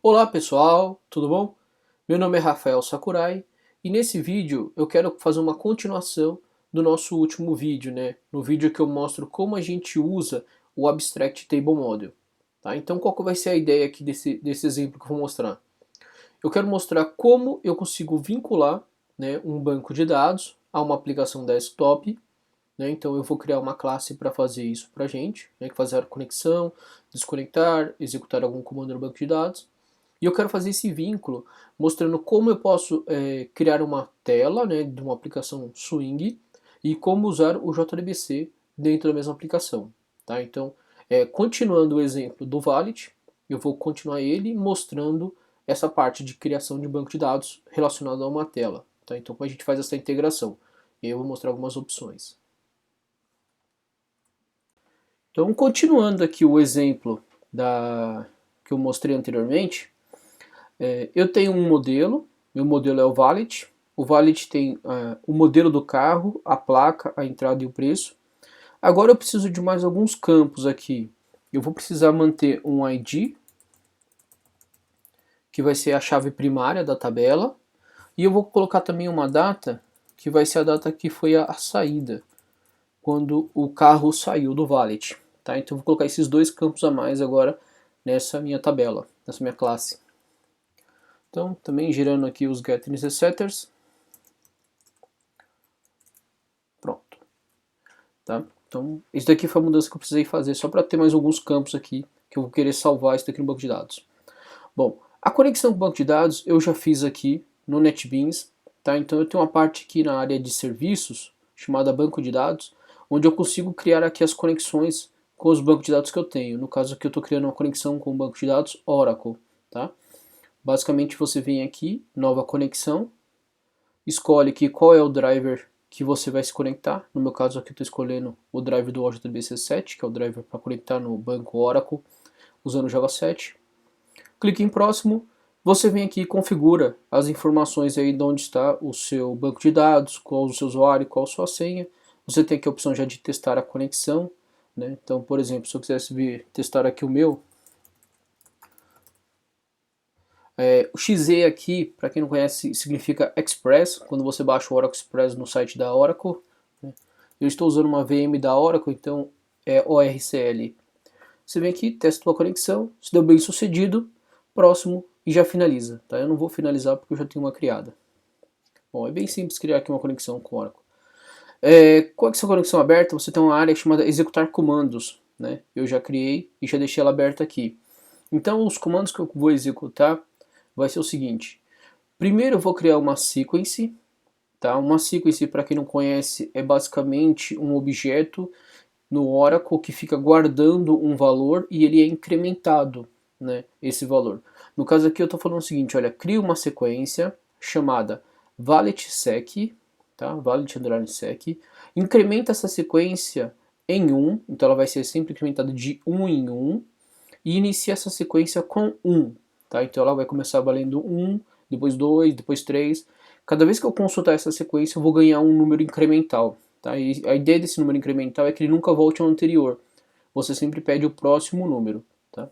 Olá pessoal, tudo bom? Meu nome é Rafael Sakurai e nesse vídeo eu quero fazer uma continuação do nosso último vídeo, né? No vídeo que eu mostro como a gente usa o Abstract Table Model. Tá? Então qual que vai ser a ideia aqui desse exemplo que eu vou mostrar? Eu quero mostrar como eu consigo vincular, né, um banco de dados a uma aplicação desktop, né? Então eu vou criar uma classe para fazer isso para a gente, né, fazer a conexão, desconectar, executar algum comando no banco de dados. E eu quero fazer esse vínculo mostrando como eu posso criar uma tela, né, de uma aplicação Swing e como usar o JDBC dentro da mesma aplicação. Tá? Então, continuando o exemplo do Valet, eu vou continuar ele mostrando essa parte de criação de banco de dados relacionado a uma tela. Tá? Então, como a gente faz essa integração? Eu vou mostrar algumas opções. Então, continuando aqui o exemplo que eu mostrei anteriormente, eu tenho um modelo, meu modelo é o Valet. O Valet tem o modelo do carro, a placa, a entrada e o preço. Agora eu preciso de mais alguns campos aqui. Eu vou precisar manter um ID, que vai ser a chave primária da tabela. E eu vou colocar também uma data, que vai ser a data que foi a saída, quando o carro saiu do Valet. Tá? Então eu vou colocar esses dois campos a mais agora nessa minha tabela, nessa minha classe. Então, também gerando aqui os getters e setters. Pronto. Tá? Então, isso daqui foi a mudança que eu precisei fazer só para ter mais alguns campos aqui que eu vou querer salvar isso daqui no banco de dados. Bom, a conexão com o banco de dados eu já fiz aqui no NetBeans. Tá? Então, eu tenho uma parte aqui na área de serviços, chamada banco de dados, onde eu consigo criar aqui as conexões com os bancos de dados que eu tenho. No caso aqui eu estou criando uma conexão com o banco de dados Oracle. Tá? Basicamente você vem aqui, nova conexão, escolhe aqui qual é o driver que você vai se conectar. No meu caso aqui eu estou escolhendo o driver do OJDBC7, que é o driver para conectar no banco Oracle usando o Java 7. Clique em próximo, você vem aqui e configura as informações aí de onde está o seu banco de dados, qual o seu usuário, qual a sua senha. Você tem aqui a opção já de testar a conexão, né? Então, por exemplo, se eu quisesse vir testar aqui o meu, o XE aqui, para quem não conhece, significa Express, quando você baixa o Oracle Express no site da Oracle. Né? Eu estou usando uma VM da Oracle, então é ORCL. Você vem aqui, testa a conexão, se deu bem sucedido, próximo e já finaliza. Tá? Eu não vou finalizar porque eu já tenho uma criada. Bom, é bem simples criar aqui uma conexão com o Oracle. Com essa conexão aberta, você tem uma área chamada executar comandos. Né? Eu já criei e já deixei ela aberta aqui. Então os comandos que eu vou executar vai ser o seguinte. Primeiro eu vou criar uma sequence. Tá? Uma sequence, para quem não conhece, é basicamente um objeto no Oracle que fica guardando um valor e ele é incrementado, né, esse valor. No caso aqui eu estou falando o seguinte, olha, cria uma sequência chamada valet_sec, tá? valet_sec, incrementa essa sequência em 1, então ela vai ser sempre incrementada de 1 em 1, e inicia essa sequência com 1, tá? Então ela vai começar valendo 1, depois 2, depois 3. Cada vez que eu consultar essa sequência eu vou ganhar um número incremental. Tá? E a ideia desse número incremental é que ele nunca volte ao anterior. Você sempre pede o próximo número. Tá?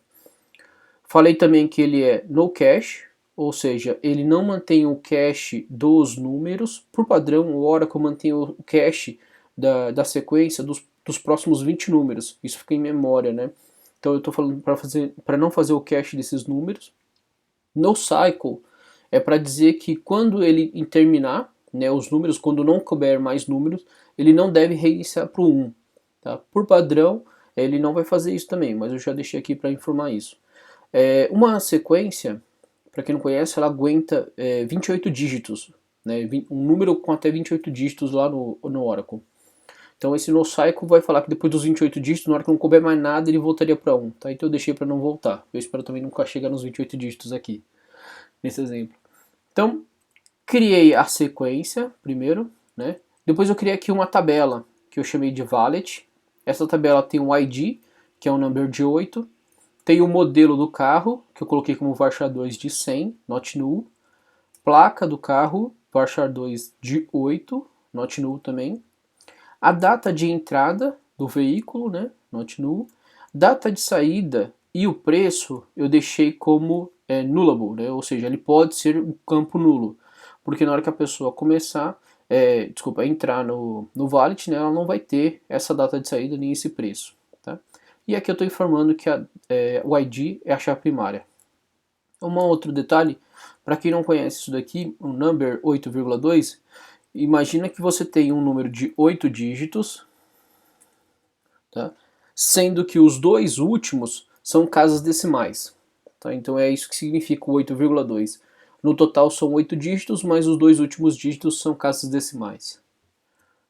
Falei também que ele é no cache, ou seja, ele não mantém o cache dos números. Por padrão, o Oracle mantém o cache da sequência dos próximos 20 números. Isso fica em memória, né? Então eu estou falando para não fazer o cache desses números. No cycle é para dizer que quando ele terminar, né, os números, quando não couber mais números, ele não deve reiniciar para o 1. Tá? Por padrão, ele não vai fazer isso também, mas eu já deixei aqui para informar isso. Uma sequência, para quem não conhece, ela aguenta 28 dígitos, né, um número com até 28 dígitos lá no Oracle. Então esse NoScycle vai falar que depois dos 28 dígitos, na hora que não couber mais nada, ele voltaria para 1. Tá? Então eu deixei para não voltar. Eu espero também nunca chegar nos 28 dígitos aqui, nesse exemplo. Então, criei a sequência primeiro, né? Depois eu criei aqui uma tabela, que eu chamei de Valet. Essa tabela tem um ID, que é um number de 8. Tem o modelo do carro, que eu coloquei como varchar2 de 100, not null. Placa do carro, varchar2 de 8, not null também. A data de entrada do veículo, né? Not null. Data de saída e o preço eu deixei como nullable, né? Ou seja, ele pode ser um campo nulo, porque na hora que a pessoa começar, entrar no Valet, né, ela não vai ter essa data de saída nem esse preço. Tá? E aqui eu estou informando que o ID é a chave primária. Um outro detalhe, para quem não conhece isso daqui, o number 8,2, imagina que você tem um número de 8 dígitos, tá? Sendo que os dois últimos são casas decimais. Tá? Então é isso que significa o 8,2. No total são 8 dígitos, mas os dois últimos dígitos são casas decimais.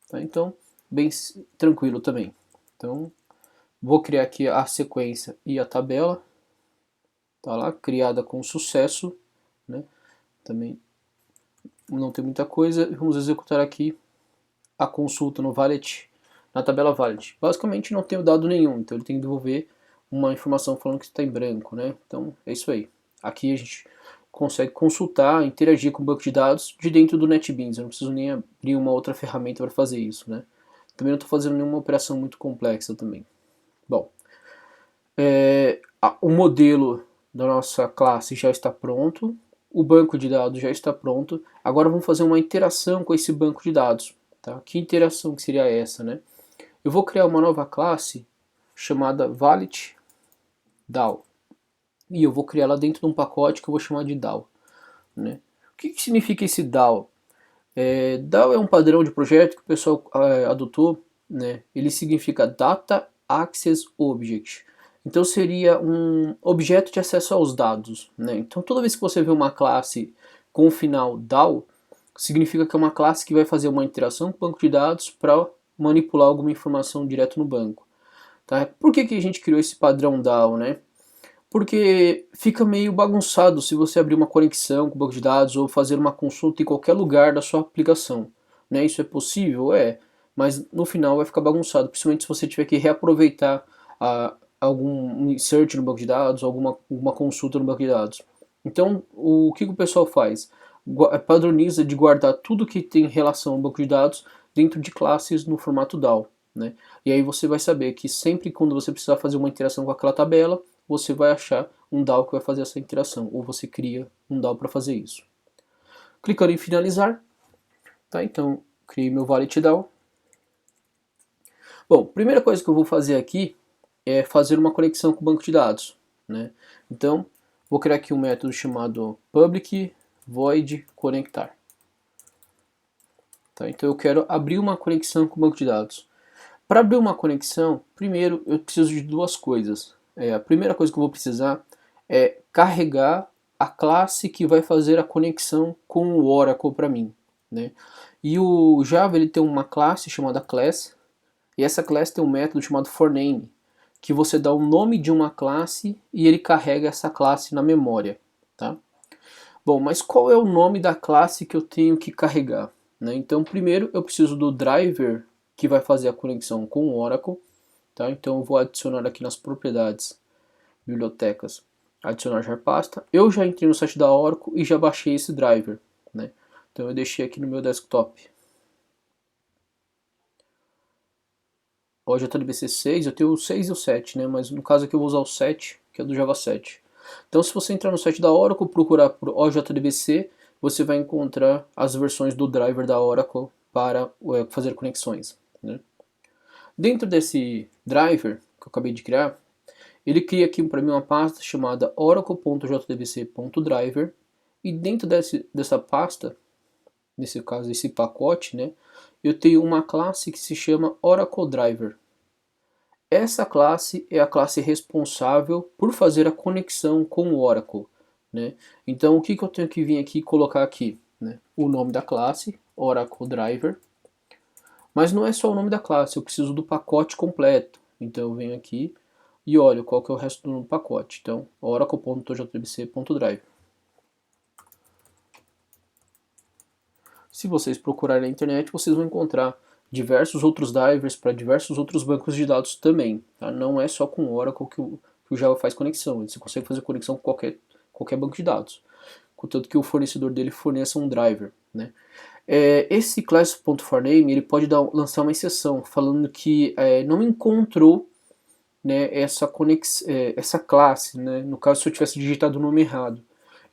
Tá? Então, bem tranquilo também. Então, vou criar aqui a sequência e a tabela. Tá lá, criada com sucesso. Né? Também não tem muita coisa. Vamos executar aqui a consulta no Valet, na tabela Valet. Basicamente não tenho dado nenhum, então ele tem que devolver uma informação falando que está em branco, né? Então é isso aí. Aqui a gente consegue consultar, interagir com o banco de dados de dentro do NetBeans. Eu não preciso nem abrir uma outra ferramenta para fazer isso, né? Também não estou fazendo nenhuma operação muito complexa também. Bom, o modelo da nossa classe já está pronto, o banco de dados já está pronto. Agora vamos fazer uma interação com esse banco de dados. Tá? Que interação que seria essa, né? Eu vou criar uma nova classe chamada Valet DAO. E eu vou criar ela dentro de um pacote que eu vou chamar de DAO. Né? O que significa esse DAO? DAO é um padrão de projeto que o pessoal adotou. Né? Ele significa Data Access Object. Então seria um objeto de acesso aos dados. Né? Então toda vez que você vê uma classe com o final DAO, significa que é uma classe que vai fazer uma interação com o banco de dados para manipular alguma informação direto no banco. Tá? Por que a gente criou esse padrão DAO, né? Porque fica meio bagunçado se você abrir uma conexão com o banco de dados ou fazer uma consulta em qualquer lugar da sua aplicação. Né? Isso é possível? Mas no final vai ficar bagunçado, principalmente se você tiver que reaproveitar algum insert no banco de dados, alguma consulta no banco de dados. Então, o que o pessoal faz? Padroniza de guardar tudo que tem relação ao banco de dados dentro de classes no formato DAO. Né? E aí você vai saber que sempre quando você precisar fazer uma interação com aquela tabela, você vai achar um DAO que vai fazer essa interação, ou você cria um DAO para fazer isso. Clicando em finalizar, tá? Então criei meu Valet DAO. Bom, primeira coisa que eu vou fazer aqui é fazer uma conexão com o banco de dados. Né? Então, vou criar aqui um método chamado public void conectar. Tá? Então eu quero abrir uma conexão com o banco de dados. Para abrir uma conexão, primeiro eu preciso de duas coisas. A primeira coisa que eu vou precisar é carregar a classe que vai fazer a conexão com o Oracle para mim. Né? E o Java ele tem uma classe chamada class, e essa class tem um método chamado forName, que você dá o nome de uma classe e ele carrega essa classe na memória. Tá? Bom, mas qual é o nome da classe que eu tenho que carregar? Né? Então, primeiro eu preciso do driver que vai fazer a conexão com o Oracle. Tá? Então, eu vou adicionar aqui nas propriedades, bibliotecas, adicionar jar pasta. Eu já entrei no site da Oracle e já baixei esse driver. Né? Então, eu deixei aqui no meu desktop. O JDBC 6, eu tenho o 6 e o 7, né? Mas no caso aqui eu vou usar o 7, que é do Java 7. Então, se você entrar no site da Oracle, procurar por OJDBC, você vai encontrar as versões do driver da Oracle para fazer conexões. Né? Dentro desse driver que eu acabei de criar, ele cria aqui para mim uma pasta chamada oracle.jdbc.driver, e dentro dessa pasta, nesse caso esse pacote, né, eu tenho uma classe que se chama Oracle Driver. Essa classe é a classe responsável por fazer a conexão com o Oracle. Né? Então o que eu tenho que vir aqui e colocar aqui? Né? O nome da classe, Oracle Driver. Mas não é só o nome da classe, eu preciso do pacote completo. Então eu venho aqui e olho qual que é o resto do pacote. Então, oracle.jdbc.driver. Se vocês procurarem na internet, vocês vão encontrar diversos outros drivers para diversos outros bancos de dados também. Tá? Não é só com o Oracle que o Java faz conexão, você consegue fazer conexão com qualquer banco de dados. Contanto que o fornecedor dele forneça um driver. Né? Esse class.forName ele pode lançar uma exceção, falando que não encontrou, né, essa classe. Né? No caso, se eu tivesse digitado o nome errado.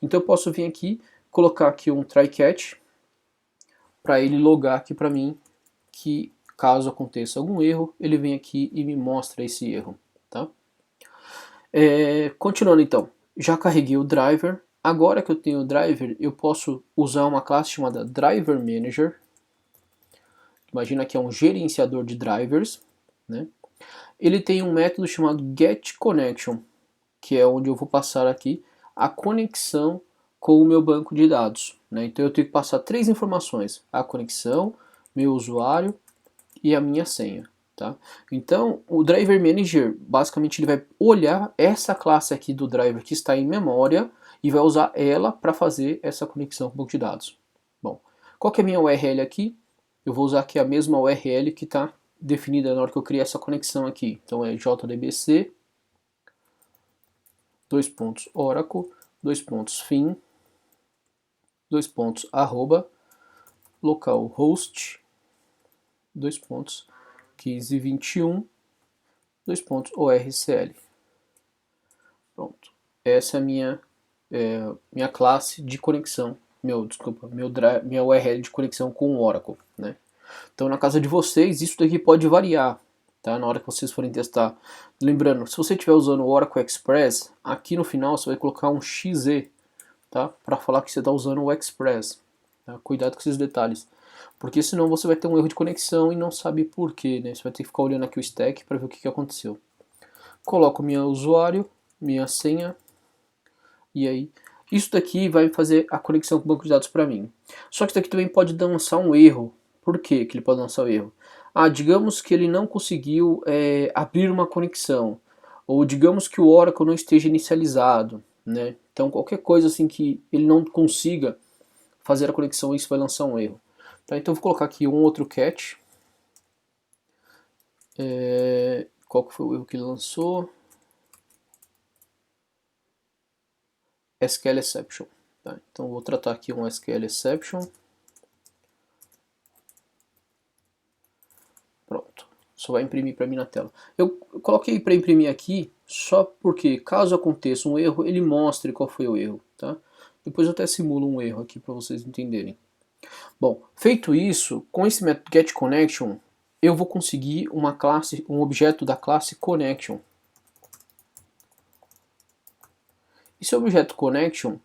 Então eu posso vir aqui, colocar aqui um try catch, para ele logar aqui para mim, que caso aconteça algum erro, ele vem aqui e me mostra esse erro. Tá? Continuando então, já carreguei o driver. Agora que eu tenho o driver, eu posso usar uma classe chamada Driver Manager. Imagina que é um gerenciador de drivers, né? Ele tem um método chamado getConnection, que é onde eu vou passar aqui a conexão com o meu banco de dados, né? Então eu tenho que passar 3 informações: a conexão, meu usuário e a minha senha. Tá? Então o Driver Manager basicamente ele vai olhar essa classe aqui do driver que está em memória e vai usar ela para fazer essa conexão com o banco de dados. Bom, qual que é a minha URL aqui? Eu vou usar aqui a mesma URL que está definida na hora que eu criei essa conexão aqui. Então é jdbc /oracle /fin /arroba localhost 1521 orcl. Pronto. Essa é a minha classe de conexão, minha URL de conexão com o Oracle, né? Então na casa de vocês isso daqui pode variar, tá? Na hora que vocês forem testar. Lembrando, se você estiver usando o Oracle Express, aqui no final você vai colocar um XZ, tá? Para falar que você está usando o Express. Tá? Cuidado com esses detalhes, porque senão você vai ter um erro de conexão e não sabe por quê, né? Você vai ter que ficar olhando aqui o stack para ver o que aconteceu. Coloco meu usuário, minha senha, e aí isso daqui vai fazer a conexão com o banco de dados para mim. Só que isso daqui também pode lançar um erro. Por que ele pode lançar o erro? Digamos que ele não conseguiu abrir uma conexão, ou digamos que o Oracle não esteja inicializado, né? Então qualquer coisa assim que ele não consiga fazer a conexão, isso vai lançar um erro. Tá? Então eu vou colocar aqui um outro catch. Qual que foi o erro que ele lançou? SQL Exception. Tá? Então eu vou tratar aqui um SQL Exception. Pronto. Só vai imprimir para mim na tela. Eu coloquei para imprimir aqui só porque caso aconteça um erro, ele mostre qual foi o erro. Tá? Depois eu até simulo um erro aqui para vocês entenderem. Bom, feito isso, com esse método getConnection, eu vou conseguir uma classe, um objeto da classe Connection. Esse objeto Connection,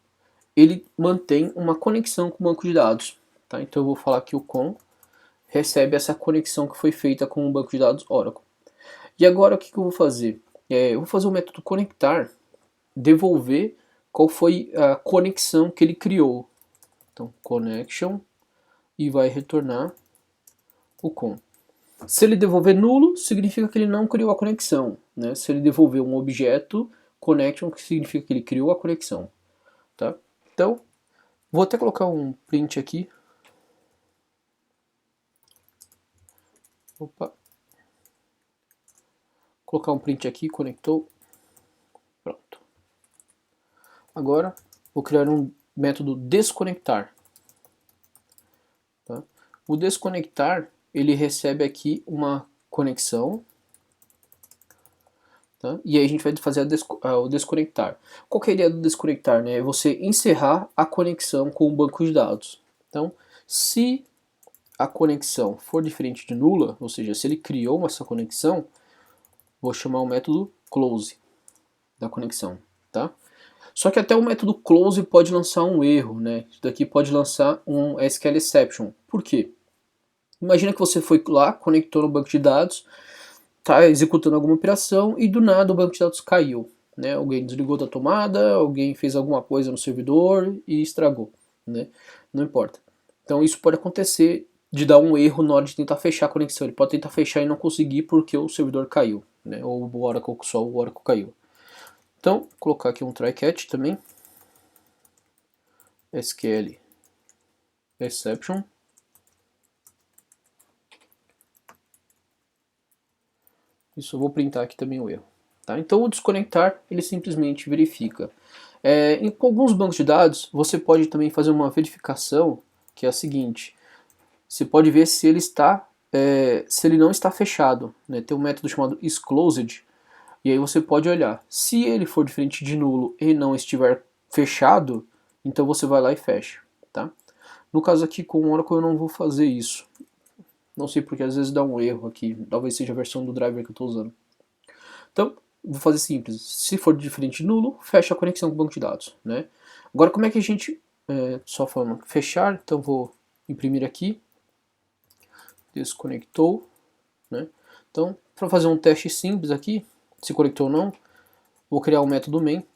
ele mantém uma conexão com o banco de dados. Tá? Então eu vou falar que o con recebe essa conexão que foi feita com o banco de dados Oracle. E agora o que eu vou fazer? Eu vou fazer o método conectar, devolver qual foi a conexão que ele criou. Então, connection, e vai retornar o con. Se ele devolver nulo, significa que ele não criou a conexão. Né? Se ele devolver um objeto, connection, que significa que ele criou a conexão. Tá? Então, vou até colocar um print aqui. Opa. Colocar um print aqui, conectou. Pronto. Agora, vou criar um método desconectar. Tá? O desconectar, ele recebe aqui uma conexão. Tá? E aí a gente vai fazer o desconectar. Qual que é a ideia do desconectar? Né? É você encerrar a conexão com o banco de dados. Então, se a conexão for diferente de nula, ou seja, se ele criou essa conexão, vou chamar o método close da conexão. Tá? Só que até o método close pode lançar um erro. Né? Isso daqui pode lançar um SQL exception. Por quê? Imagina que você foi lá, conectou no banco de dados, está executando alguma operação e do nada o banco de dados caiu. Né? Alguém desligou da tomada, alguém fez alguma coisa no servidor e estragou. Né? Não importa. Então isso pode acontecer de dar um erro na hora de tentar fechar a conexão. Ele pode tentar fechar e não conseguir porque o servidor caiu. Né? Ou o Oracle caiu. Então, vou colocar aqui um try catch também. SQL exception. Isso eu vou printar aqui também o erro. Tá? Então o desconectar, ele simplesmente verifica. Em alguns bancos de dados, você pode também fazer uma verificação, que é a seguinte. Você pode ver se ele se ele não está fechado. Né? Tem um método chamado isClosed, e aí você pode olhar. Se ele for diferente de nulo e não estiver fechado, Então você vai lá e fecha, tá? No caso aqui com o Oracle eu não vou fazer isso. Não sei porque às vezes dá um erro aqui, talvez seja a versão do driver que eu estou usando. Então, vou fazer simples. Se for diferente de nulo, fecha a conexão com o banco de dados, né? Agora, como é que a gente, só falando fechar, então vou imprimir aqui, desconectou, né? Então, para fazer um teste simples aqui, se conectou ou não, vou criar um método main,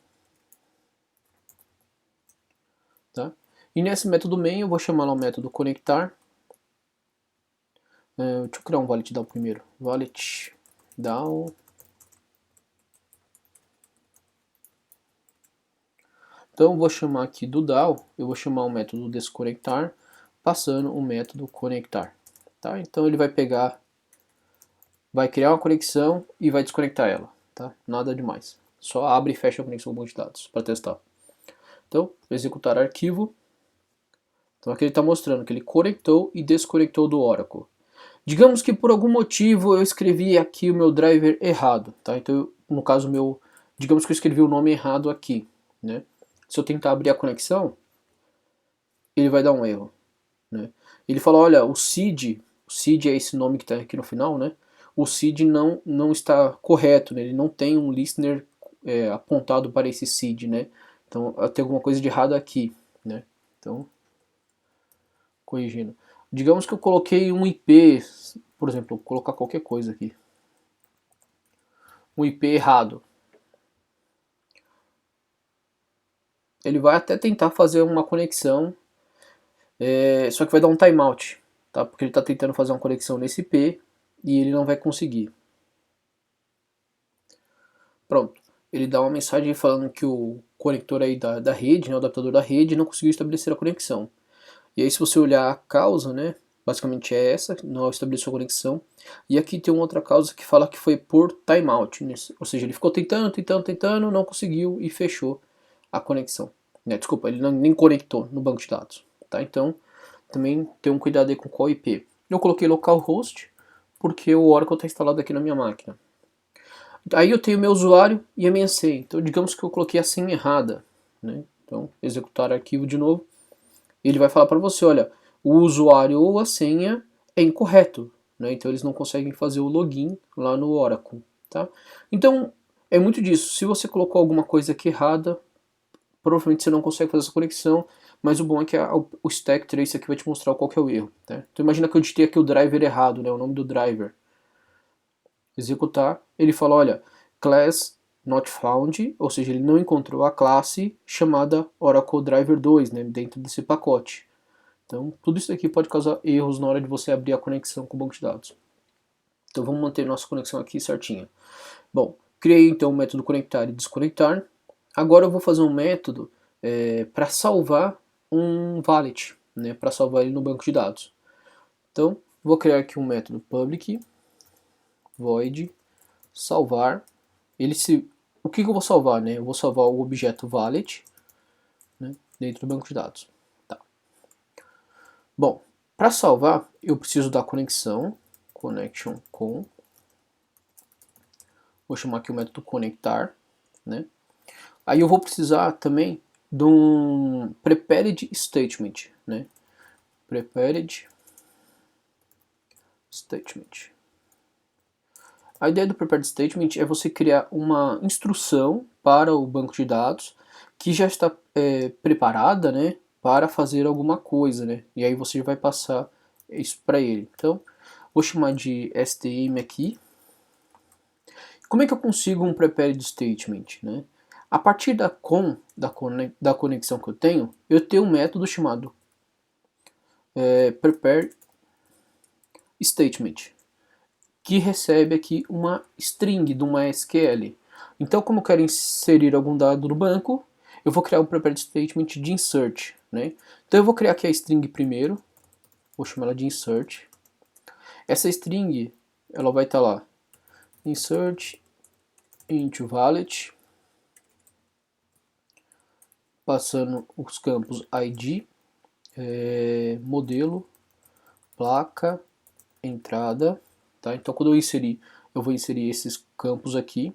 tá? E nesse método main eu vou chamar lá o método conectar. Deixa eu criar um valid down primeiro. Valid down. Então eu vou chamar aqui do DAO, eu vou chamar o método desconectar, passando o método conectar. Tá? Então ele vai pegar, vai criar uma conexão e vai desconectar ela. Tá? Nada demais. Só abre e fecha a conexão com o banco de dados para testar. Então, executar arquivo. Então aqui ele está mostrando que ele conectou e desconectou do Oracle. Digamos que por algum motivo eu escrevi aqui o meu driver errado. Tá? Então, no caso meu, digamos que eu escrevi o nome errado aqui. Né? Se eu tentar abrir a conexão, ele vai dar um erro. Né? Ele fala, olha, o seed é esse nome que está aqui no final, né? O seed não está correto, né? Ele não tem um listener apontado para esse seed, né? Então tem alguma coisa de errado aqui, né? Então, corrigindo. Digamos que eu coloquei um IP, por exemplo, vou colocar qualquer coisa aqui. Um IP errado. Ele vai até tentar fazer uma conexão, só que vai dar um timeout, tá? Porque ele está tentando fazer uma conexão nesse IP e ele não vai conseguir. Pronto. Ele dá uma mensagem falando que o conector aí da rede, né, o adaptador da rede, não conseguiu estabelecer a conexão. E aí se você olhar a causa, né, basicamente é essa, não estabeleceu a conexão. E aqui tem uma outra causa que fala que foi por timeout, né? Ou seja, ele ficou tentando, não conseguiu e fechou a conexão. Né, desculpa, ele nem conectou no banco de dados. Tá? Então, também tem um cuidado aí com qual IP. Eu coloquei localhost porque o Oracle está instalado aqui na minha máquina. Aí eu tenho meu usuário e a minha senha. Então digamos que eu coloquei a senha errada. Né? Então executar arquivo de novo. Ele vai falar para você, olha, o usuário ou a senha é incorreto. Né? Então eles não conseguem fazer o login lá no Oracle. Tá? Então é muito disso. Se você colocou alguma coisa aqui errada, provavelmente você não consegue fazer essa conexão. Mas o bom é que o stack trace aqui vai te mostrar qual que é o erro. Tá? Então imagina que eu digitei aqui o driver errado, né? O nome do driver. Executar, ele fala, olha, class not found, ou seja, ele não encontrou a classe chamada Oracle Driver 2, né, dentro desse pacote. Então, tudo isso aqui pode causar erros na hora de você abrir a conexão com o banco de dados. Então, vamos manter nossa conexão aqui certinha. Bom, criei então o método conectar e desconectar. Agora eu vou fazer um método para salvar um valid, né, para salvar ele no banco de dados. Então, vou criar aqui um método public void salvar. O que eu vou salvar? Né? Eu vou salvar o objeto valid, né, dentro do banco de dados. Tá. Bom, para salvar, eu preciso da conexão, connection com. Vou chamar aqui o método conectar. Né? Aí eu vou precisar também de um prepared statement. Né? Prepared statement. A ideia do prepared statement é você criar uma instrução para o banco de dados que já está preparada, né, para fazer alguma coisa, né, e aí você vai passar isso para ele. Então, vou chamar de stm aqui. Como é que eu consigo um prepared statement, né? A partir da conexão que eu tenho um método chamado prepare statement, que recebe aqui uma string de uma SQL. Então, como eu quero inserir algum dado no banco, eu vou criar um prepared statement de insert. Né? Então eu vou criar aqui a string primeiro, vou chamar ela de insert. Essa string, ela vai estar lá, insert into valid, passando os campos ID, modelo, placa, entrada. Tá? Então quando eu vou inserir esses campos aqui.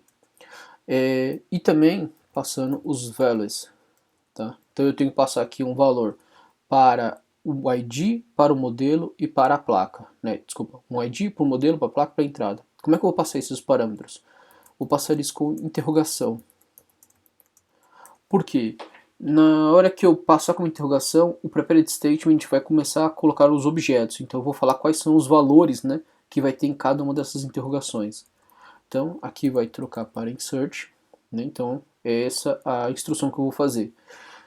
E também passando os values. Tá? Então eu tenho que passar aqui um valor para o ID, para o modelo e para a placa, né? Desculpa, um ID para o modelo, para a placa, para a entrada. Como é que eu vou passar esses parâmetros? Vou passar isso com interrogação. Por quê? Na hora que eu passar como interrogação, o prepared statement vai começar a colocar os objetos. Então eu vou falar quais são os valores, né, que vai ter em cada uma dessas interrogações. Então aqui vai trocar para insert, né? Então é essa a instrução que eu vou fazer.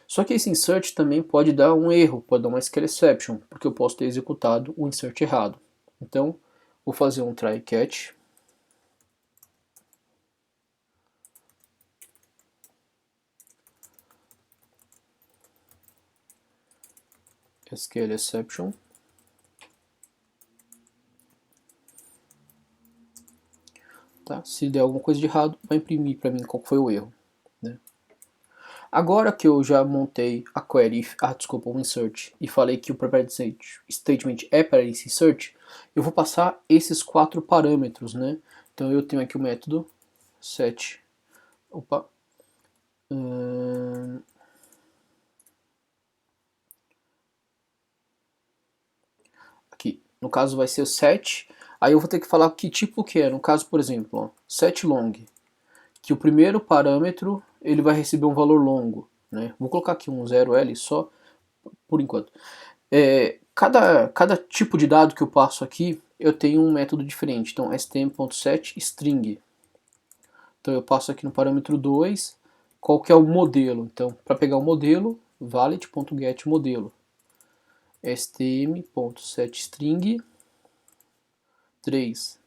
Só que esse insert também pode dar um erro, pode dar uma SQL exception, porque eu posso ter executado o insert errado. Então vou fazer um try catch. SQL exception. Tá? Se der alguma coisa de errado, vai imprimir para mim qual foi o erro. Né? Agora que eu já montei a query, desculpa, o insert, e falei que o prepared statement é para esse insert, eu vou passar esses 4 parâmetros, né? Então eu tenho aqui o método set, aqui, no caso vai ser o set, aí eu vou ter que falar que tipo que é, no caso, por exemplo, ó, set long, que o primeiro parâmetro ele vai receber um valor longo, né? Vou colocar aqui um 0L só por enquanto. Cada tipo de dado que eu passo aqui, eu tenho um método diferente. Então, stm.setString. Então, eu passo aqui no parâmetro 2, qual que é o modelo. Então, para pegar o modelo, valid.getModelo. stm.setString 3,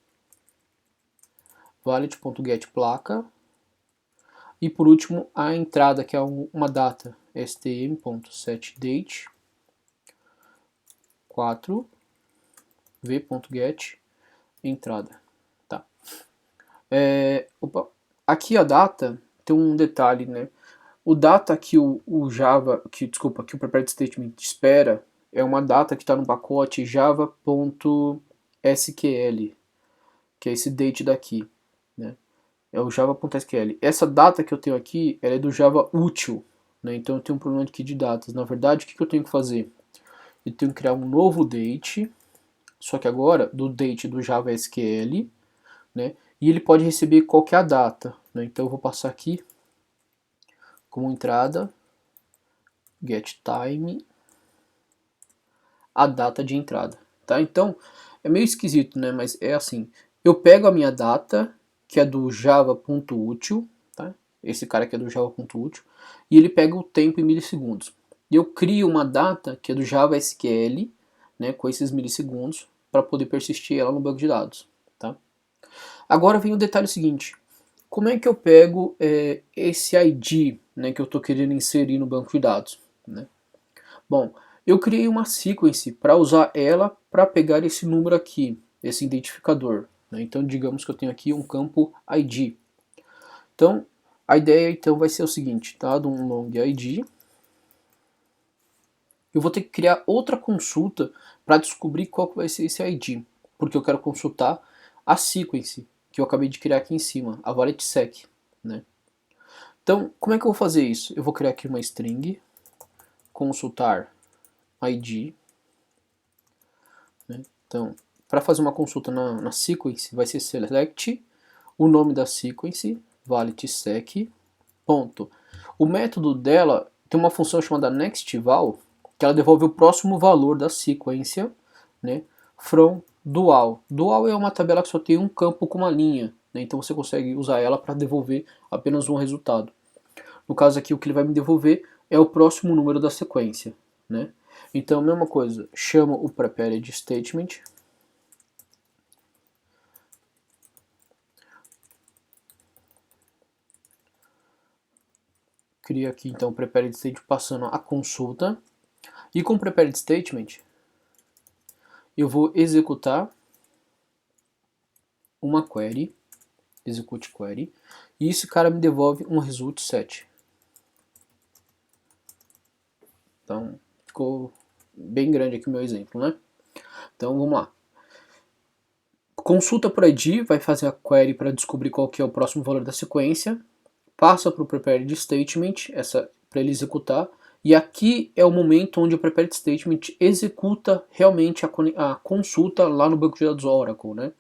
valid.getPlaca. E por último, a entrada, que é uma data, stm.setDate 4 v.get entrada. Tá. Aqui a data tem um detalhe, né? O data que o prepared statement espera é uma data que está no pacote java.sql, que é esse date daqui, né? É o java.sql. Essa data que eu tenho aqui, ela é do Java útil, né? Então eu tenho um problema aqui de datas. Na verdade, o que eu tenho que fazer? Eu tenho que criar um novo date, só que agora do date do Java SQL, né? E ele pode receber qualquer data, né? Então eu vou passar aqui como entrada getTime a data de entrada, tá? Então é meio esquisito, né? Mas é assim, eu pego a minha data, que é do java.util, tá? Esse cara aqui é do java.util, e ele pega o tempo em milissegundos. E eu crio uma data que é do Java SQL, né, com esses milissegundos, para poder persistir ela no banco de dados, tá? Agora vem o detalhe seguinte, como é que eu pego esse ID, né, que eu estou querendo inserir no banco de dados, né? Bom, eu criei uma sequence para usar ela para pegar esse número aqui, esse identificador, né? Então digamos que eu tenho aqui um campo ID. Então a ideia então vai ser o seguinte, dado um long ID, eu vou ter que criar outra consulta para descobrir qual que vai ser esse ID, porque eu quero consultar a sequence que eu acabei de criar aqui em cima, a validSec, né? Então, como é que eu vou fazer isso? Eu vou criar aqui uma string, consultar ID, né? Então, para fazer uma consulta na sequence, vai ser select, o nome da sequence, validSec, ponto. O método dela tem uma função chamada nextVal, que ela devolve o próximo valor da sequência, né, from dual. Dual é uma tabela que só tem um campo com uma linha, né, então você consegue usar ela para devolver apenas um resultado. No caso aqui, o que ele vai me devolver é o próximo número da sequência, né? Então, mesma coisa, chama o prepared statement, cria aqui então o prepared statement passando a consulta, e com o prepared statement eu vou executar uma query, execute query, e esse cara me devolve um result set. Então, ficou bem grande aqui o meu exemplo, né? Então, vamos lá. Consulta por ID, vai fazer a query para descobrir qual que é o próximo valor da sequência, passa para o prepared statement, para ele executar, E aqui é o momento onde o prepared statement executa realmente a consulta lá no banco de dados Oracle, né?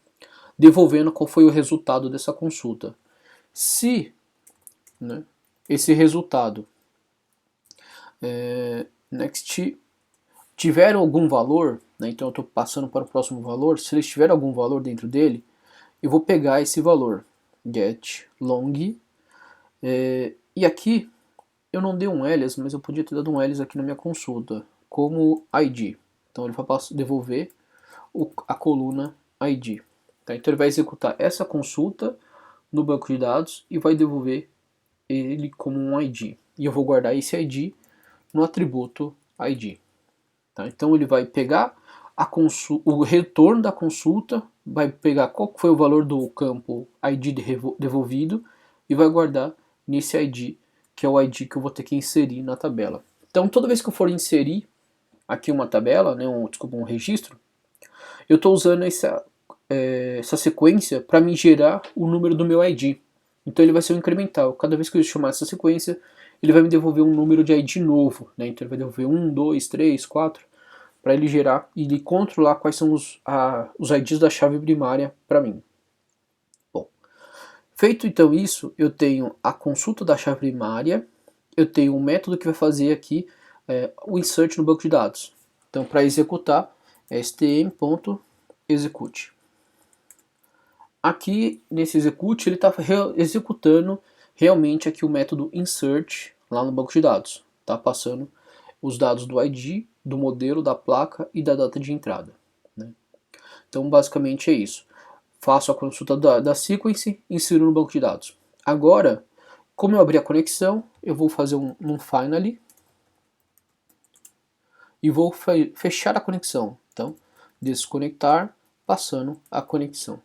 Devolvendo qual foi o resultado dessa consulta. Se, né, esse resultado next tiver algum valor, né, então eu estou passando para o próximo valor, se eles tiverem algum valor dentro dele, eu vou pegar esse valor, get long, e aqui eu não dei um alias, mas eu podia ter dado um alias aqui na minha consulta, como ID. Então ele vai devolver a coluna ID. Tá? Então ele vai executar essa consulta no banco de dados e vai devolver ele como um ID. E eu vou guardar esse ID no atributo ID. Tá? Então ele vai pegar o retorno da consulta, vai pegar qual foi o valor do campo ID devolvido e vai guardar nesse ID, que é o ID que eu vou ter que inserir na tabela. Então toda vez que eu for inserir aqui uma tabela, né, um registro, eu estou usando essa sequência para me gerar o número do meu ID. Então ele vai ser um incremental. Cada vez que eu chamar essa sequência, ele vai me devolver um número de ID novo. Né? Então ele vai devolver 1, 2, 3, 4, para ele gerar e ele controlar quais são os IDs da chave primária para mim. Bom, feito então isso, eu tenho a consulta da chave primária, eu tenho um método que vai fazer aqui o insert no banco de dados. Então para executar é stm.execute. Aqui nesse execute ele está executando realmente aqui o método insert lá no banco de dados. Está passando os dados do ID, do modelo, da placa e da data de entrada. Né? Então basicamente é isso. Faço a consulta da sequence, insiro no banco de dados. Agora, como eu abri a conexão, eu vou fazer um finally e vou fechar a conexão. Então, desconectar, passando a conexão.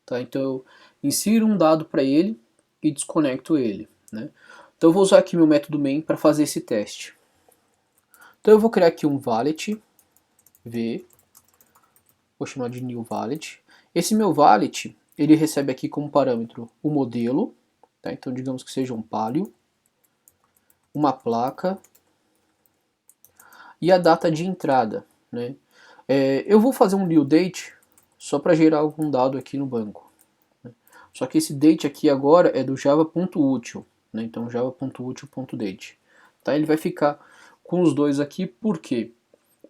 Tá? Então eu insiro um dado para ele e desconecto ele. Né? Então eu vou usar aqui meu método main para fazer esse teste. Então eu vou criar aqui um valet, v, vou chamar de new valet. Esse meu valet, ele recebe aqui como parâmetro o modelo, tá? Então digamos que seja um Palio, uma placa e a data de entrada. Né? Eu vou fazer um new date só para gerar algum dado aqui no banco. Né? Só que esse date aqui agora é do java.util, né? Então java.util.date. Tá? Ele vai ficar com os dois aqui, por quê?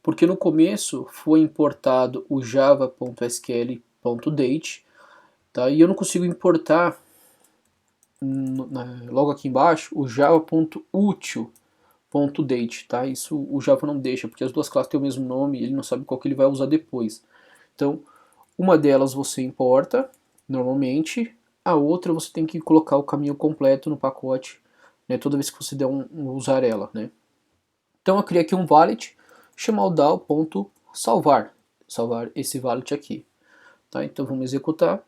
Porque no começo foi importado o java.sql.date, tá? E eu não consigo importar logo aqui embaixo o java.util.date, tá? Isso o Java não deixa, porque as duas classes têm o mesmo nome e ele não sabe qual que ele vai usar depois. Então, uma delas você importa normalmente, a outra você tem que colocar o caminho completo no pacote, né, toda vez que você der usar ela. Né? Então eu criei aqui um valet, chamar o DAO.salvar, salvar esse valet aqui. Tá? Então vamos executar.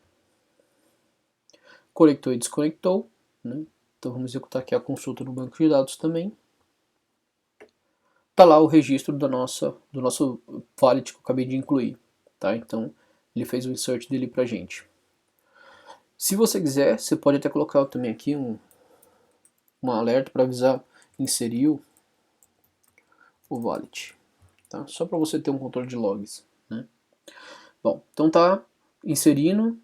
Conectou e desconectou. Né? Então vamos executar aqui a consulta no banco de dados também. Está lá o registro do nosso valet que eu acabei de incluir. Tá? Então ele fez o insert dele para a gente. Se você quiser, você pode até colocar também aqui um alerta para avisar inseriu o valet. Tá? Só para você ter um controle de logs. Né? Bom, então tá inserindo,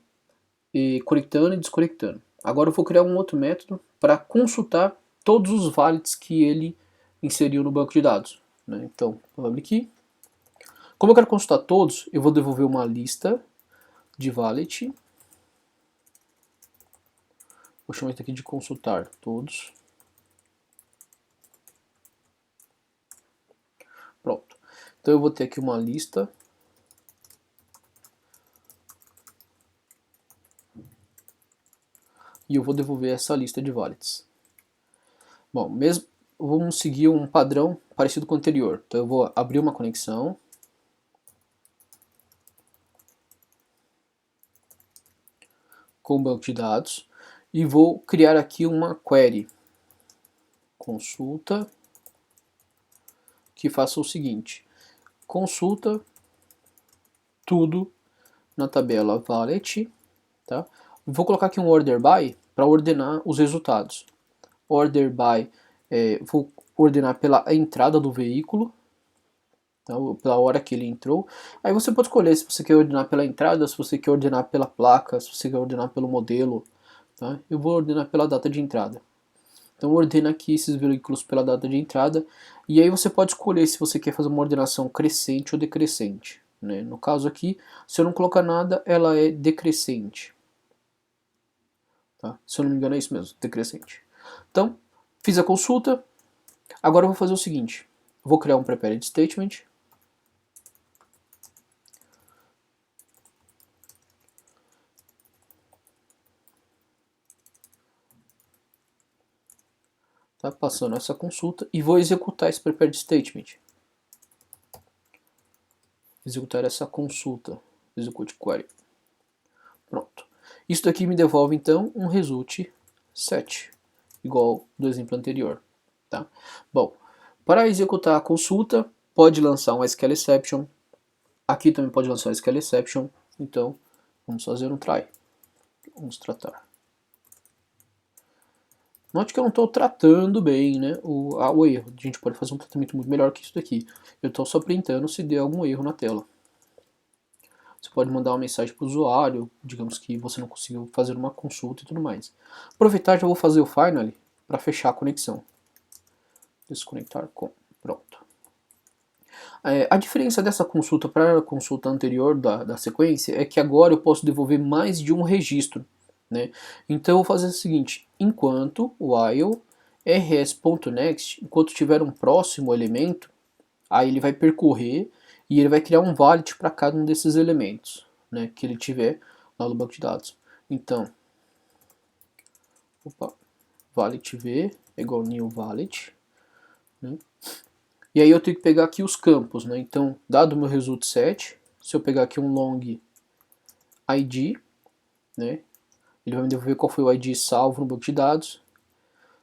e conectando e desconectando. Agora eu vou criar um outro método para consultar todos os valets que ele inseriu no banco de dados. Né? Então, vou abrir aqui. Como eu quero consultar todos, eu vou devolver uma lista de valet. Vou chamar isso aqui de consultar todos. Pronto. Então eu vou ter aqui uma lista. E eu vou devolver essa lista de valets. Bom, vamos seguir um padrão parecido com o anterior. Então eu vou abrir uma conexão. Com o banco de dados. E vou criar aqui uma query. Consulta. Que faça o seguinte. Consulta tudo na tabela valet. Tá? Vou colocar aqui um order by para ordenar os resultados. Order by, vou ordenar pela entrada do veículo, tá? Pela hora que ele entrou. Aí você pode escolher se você quer ordenar pela entrada, se você quer ordenar pela placa, se você quer ordenar pelo modelo. Tá? Eu vou ordenar pela data de entrada. Então ordena aqui esses veículos pela data de entrada, e aí você pode escolher se você quer fazer uma ordenação crescente ou decrescente. Né? No caso aqui, se eu não colocar nada, ela é decrescente. Tá? Se eu não me engano é isso mesmo, decrescente. Então, fiz a consulta, agora eu vou fazer o seguinte, vou criar um prepared statement, tá? Passando essa consulta, e vou executar esse prepared statement. Executar essa consulta, execute query. Pronto. Isso daqui me devolve então um result 7, igual do exemplo anterior. Tá? Bom, para executar a consulta, pode lançar um SQL exception. Aqui também pode lançar um SQL exception. Então, vamos fazer um try. Vamos tratar. Note que eu não estou tratando bem, né, o erro. A gente pode fazer um tratamento muito melhor que isso daqui. Eu estou só printando se der algum erro na tela. Você pode mandar uma mensagem para o usuário, digamos que você não conseguiu fazer uma consulta e tudo mais. Aproveitar, já vou fazer o finally para fechar a conexão. Desconectar com. Pronto. A diferença dessa consulta para a consulta anterior da sequência é que agora eu posso devolver mais de um registro. Né? Então eu vou fazer o seguinte, enquanto while rs.next, enquanto tiver um próximo elemento, aí ele vai percorrer e ele vai criar um valid para cada um desses elementos, né, que ele tiver lá no banco de dados. Então, valid v é igual new valid, né? E aí eu tenho que pegar aqui os campos, né? Então, dado o meu result set, se eu pegar aqui um long id, né, ele vai me devolver qual foi o id salvo no banco de dados.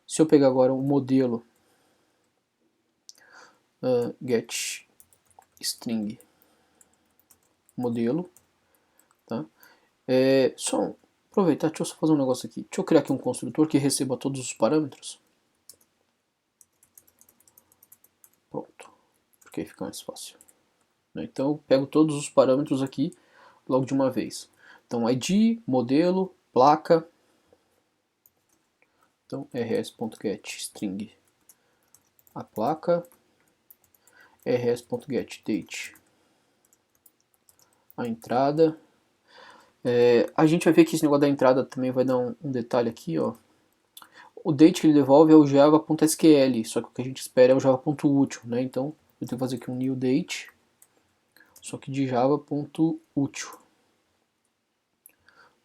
Se eu pegar agora o modelo get string modelo, tá? Só aproveitar, deixa eu só fazer um negócio aqui. Deixa eu criar aqui um construtor que receba todos os parâmetros. Pronto, porque aí fica mais fácil. Então eu pego todos os parâmetros aqui logo de uma vez. Então id, modelo, placa. Então rs.getString a placa, rs.getDate a entrada. A gente vai ver que esse negócio da entrada também vai dar um detalhe aqui, ó. O date que ele devolve é o java.sql, só que o que a gente espera é o java.util, né? Então eu tenho que fazer aqui um new date, só que de java.util,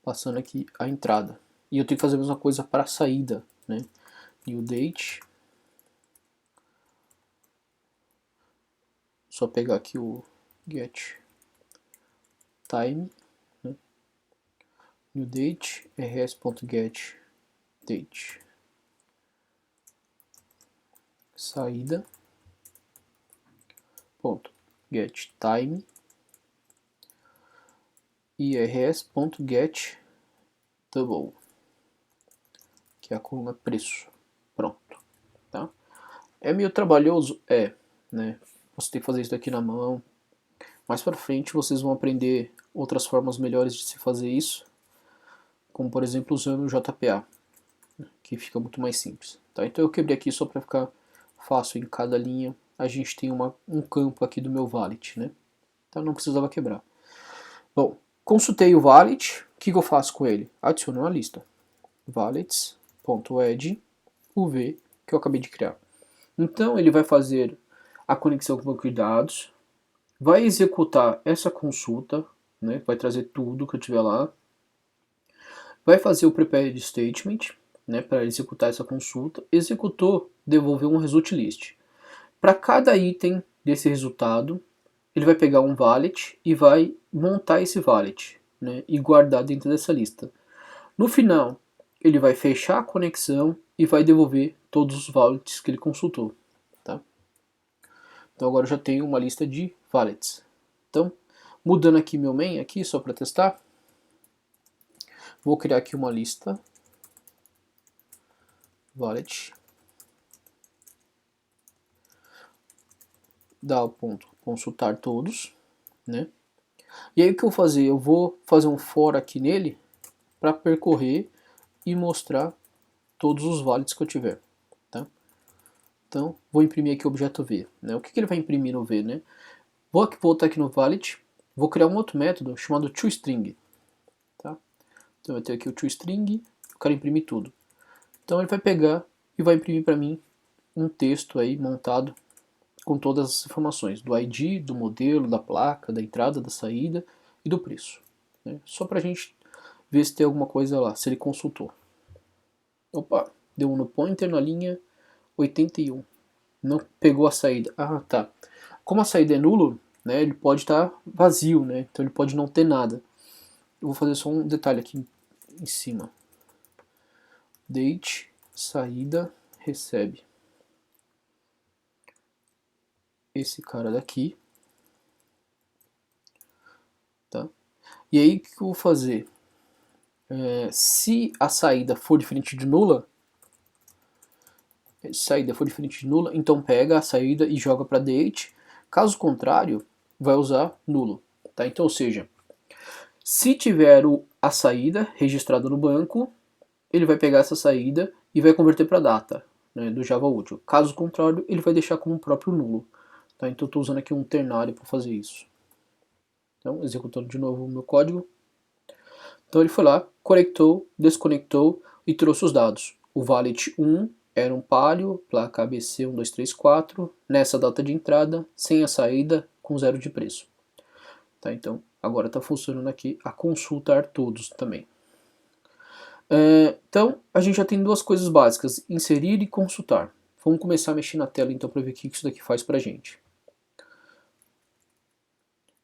passando aqui a entrada. E eu tenho que fazer a mesma coisa para a saída, né? New date, só pegar aqui o get time, né? New date, rs.get date, saída, ponto, get time, e rs.get double, que é a coluna preço. Pronto, tá? É meio trabalhoso? Né? Você tem que fazer isso daqui na mão. Mais pra frente vocês vão aprender outras formas melhores de se fazer isso, como por exemplo usando o JPA, que fica muito mais simples. Tá? Então eu quebrei aqui só para ficar fácil em cada linha. A gente tem um campo aqui do meu valid, né? Então não precisava quebrar. Bom, consultei o valid, o que eu faço com ele? Adiciono uma lista. valids.add o v que eu acabei de criar. Então ele vai fazer a conexão com o banco de dados, vai executar essa consulta, né, vai trazer tudo que eu tiver lá, vai fazer o prepared statement, né, para executar essa consulta, executou, devolveu um result list. Para cada item desse resultado, ele vai pegar um valid e vai montar esse valid, né, e guardar dentro dessa lista. No final, ele vai fechar a conexão e vai devolver todos os valids que ele consultou. Tá? Então agora eu já tenho uma lista de valids. Então, mudando aqui meu main, aqui, só para testar, vou criar aqui uma lista valid DAO.consultar todos, né? E aí o que eu vou fazer? Eu vou fazer um for aqui nele para percorrer e mostrar todos os valids que eu tiver, tá? Então, vou imprimir aqui o objeto V, né? O que ele vai imprimir no V, né? Vou voltar aqui no valid, vou criar um outro método chamado toString, tá? Então eu tenho aqui o toString, eu quero imprimir tudo. Então ele vai pegar e vai imprimir para mim um texto aí montado com todas as informações do ID, do modelo, da placa, da entrada, da saída e do preço, né? Só para a gente ver se tem alguma coisa lá, se ele consultou. Opa, deu um no pointer na linha 81. Não pegou a saída. Ah, tá. Como a saída é nulo, né, ele pode estar vazio, né? Então ele pode não ter nada. Eu vou fazer só um detalhe aqui em cima. Date, saída, recebe. Esse cara daqui. Tá? E aí o que eu vou fazer? Se a saída for diferente de nula, então pega a saída e joga para date. Caso contrário, vai usar nulo. Tá? Então, ou seja, se tiver a saída registrada no banco, ele vai pegar essa saída e vai converter para data, né, do Java útil. Caso contrário, ele vai deixar como próprio nulo. Tá? Então, estou usando aqui um ternário para fazer isso. Então, executando de novo o meu código. Então, ele foi lá, conectou, desconectou e trouxe os dados. O valid 1 era um Palio, placa ABC 1234, nessa data de entrada, sem a saída, com 0 de preço. Tá? Então, agora está funcionando aqui a consultar todos também. Então, a gente já tem duas coisas básicas, inserir e consultar. Vamos começar a mexer na tela então para ver o que isso daqui faz para a gente.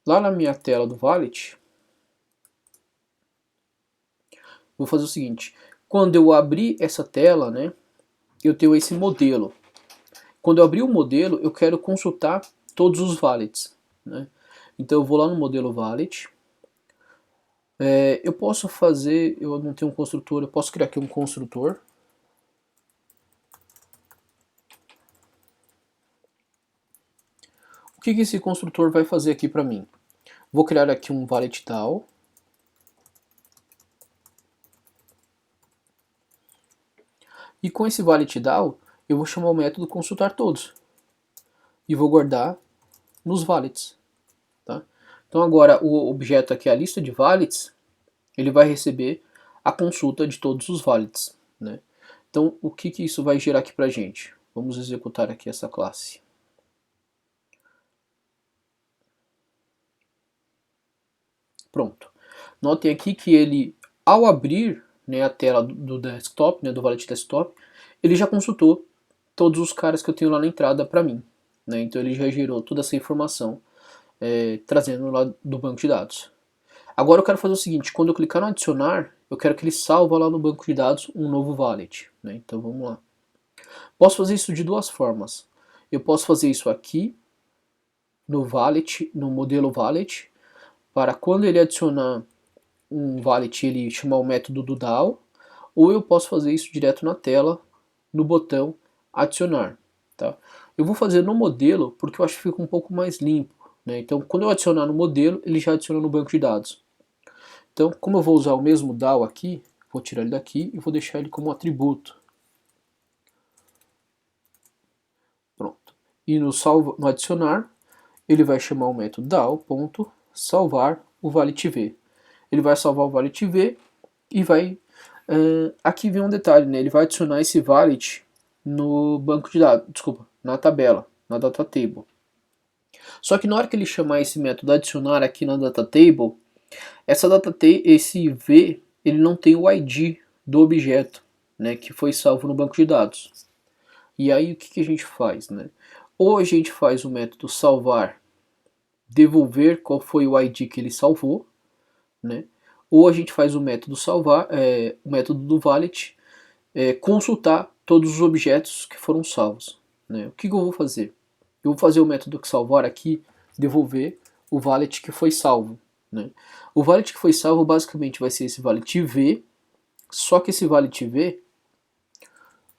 Lá na minha tela do Valet, vou fazer o seguinte, quando eu abrir essa tela, né, eu tenho esse modelo. Quando eu abrir o modelo, eu quero consultar todos os valets, né? Então eu vou lá no modelo valet. Eu posso fazer, eu não tenho um construtor, eu posso criar aqui um construtor. O que esse construtor vai fazer aqui para mim? Vou criar aqui um valet DAO. E com esse valet DAO, eu vou chamar o método consultar todos. E vou guardar nos valets. Tá? Então agora o objeto aqui, a lista de valets, ele vai receber a consulta de todos os valets, né? Então o que isso vai gerar aqui pra gente? Vamos executar aqui essa classe. Pronto. Notem aqui que ele, ao abrir, né, a tela do desktop, né, do valet desktop, ele já consultou todos os caras que eu tenho lá na entrada para mim, né? Então ele já gerou toda essa informação, trazendo lá do banco de dados. Agora eu quero fazer o seguinte, quando eu clicar no adicionar, eu quero que ele salva lá no banco de dados um novo valet, né? Então vamos lá. Posso fazer isso de duas formas. Eu posso fazer isso aqui no valet, no modelo valet, para quando ele adicionar um valet ele chamar o método do DAO, ou eu posso fazer isso direto na tela, no botão adicionar. Tá? Eu vou fazer no modelo porque eu acho que fica um pouco mais limpo, né? Então quando eu adicionar no modelo, ele já adiciona no banco de dados. Então como eu vou usar o mesmo DAO aqui, vou tirar ele daqui e vou deixar ele como atributo. Pronto. E no adicionar, ele vai chamar o método DAO.salvar o valet V. Ele vai salvar o valet V e vai... aqui vem um detalhe, né? Ele vai adicionar esse valet no banco de dados, desculpa, na tabela, na data table. Só que na hora que ele chamar esse método adicionar aqui na data table, esse V, ele não tem o ID do objeto, né, que foi salvo no banco de dados. E aí o que a gente faz, né? Ou a gente faz o método salvar, devolver qual foi o ID que ele salvou, né? Ou a gente faz o método salvar, o método do valet, consultar todos os objetos que foram salvos, né? O que eu vou fazer? Eu vou fazer o método que salvar aqui, devolver o valet que foi salvo, né? O valet que foi salvo basicamente vai ser esse valet V, só que esse valet V,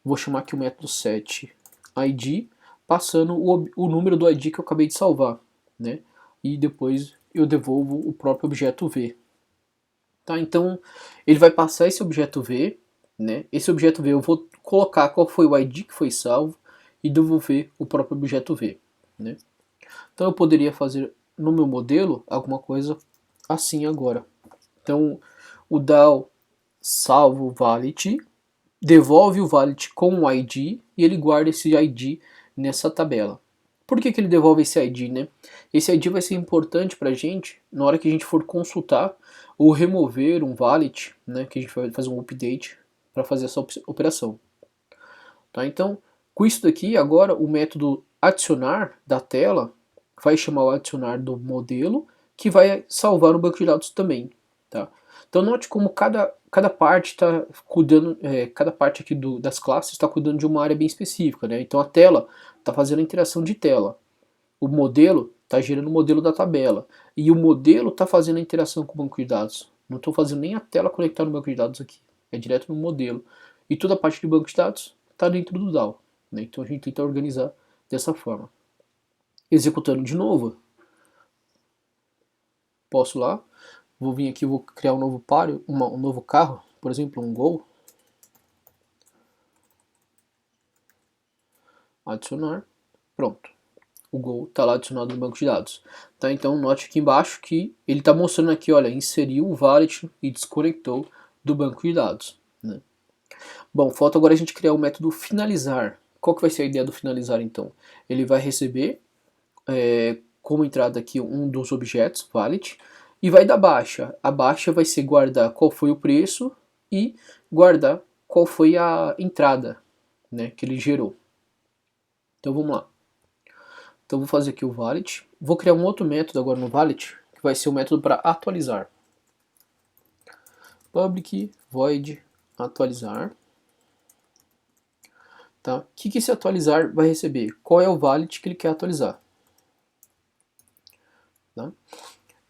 vou chamar aqui o método setID, passando o número do ID que eu acabei de salvar, né? E depois eu devolvo o próprio objeto V. Tá? Então ele vai passar esse objeto V, né? Esse objeto V eu vou colocar qual foi o ID que foi salvo e devolver o próprio objeto V, né? Então eu poderia fazer no meu modelo alguma coisa assim agora. Então o DAO salva o valid, devolve o valid com o ID e ele guarda esse ID nessa tabela. Por que ele devolve esse ID, né? Esse ID vai ser importante para a gente na hora que a gente for consultar ou remover um valid, né? Que a gente vai fazer um update para fazer essa operação. Tá? Então, com isso daqui, agora o método adicionar da tela vai chamar o adicionar do modelo, que vai salvar no banco de dados também. Tá? Então note como cada parte está cuidando, cada parte aqui das classes está cuidando de uma área bem específica. Né? Então a tela está fazendo a interação de tela, o modelo está gerando o modelo da tabela, e o modelo está fazendo a interação com o banco de dados. Não estou fazendo nem a tela conectar no banco de dados aqui, é direto no modelo. E toda a parte de banco de dados está dentro do DAO. Né? Então a gente tenta organizar dessa forma. Executando de novo, posso lá, vou vir aqui, vou criar um novo páreo, um novo carro, por exemplo, um Gol. Adicionar, pronto. O Gol está lá adicionado no banco de dados. Tá? Então note aqui embaixo que ele está mostrando aqui, olha, inseriu o valid e desconectou do banco de dados. Né? Bom, falta agora a gente criar o método finalizar. Qual que vai ser a ideia do finalizar então? Ele vai receber como entrada aqui um dos objetos, valid, e vai dar baixa. A baixa vai ser guardar qual foi o preço e guardar qual foi a entrada, né, que ele gerou. Então vamos lá. Então vou fazer aqui o valid. Vou criar um outro método agora no valid, que vai ser o método para atualizar. Public void atualizar. Tá? O que esse atualizar vai receber? Qual é o valid que ele quer atualizar? Tá?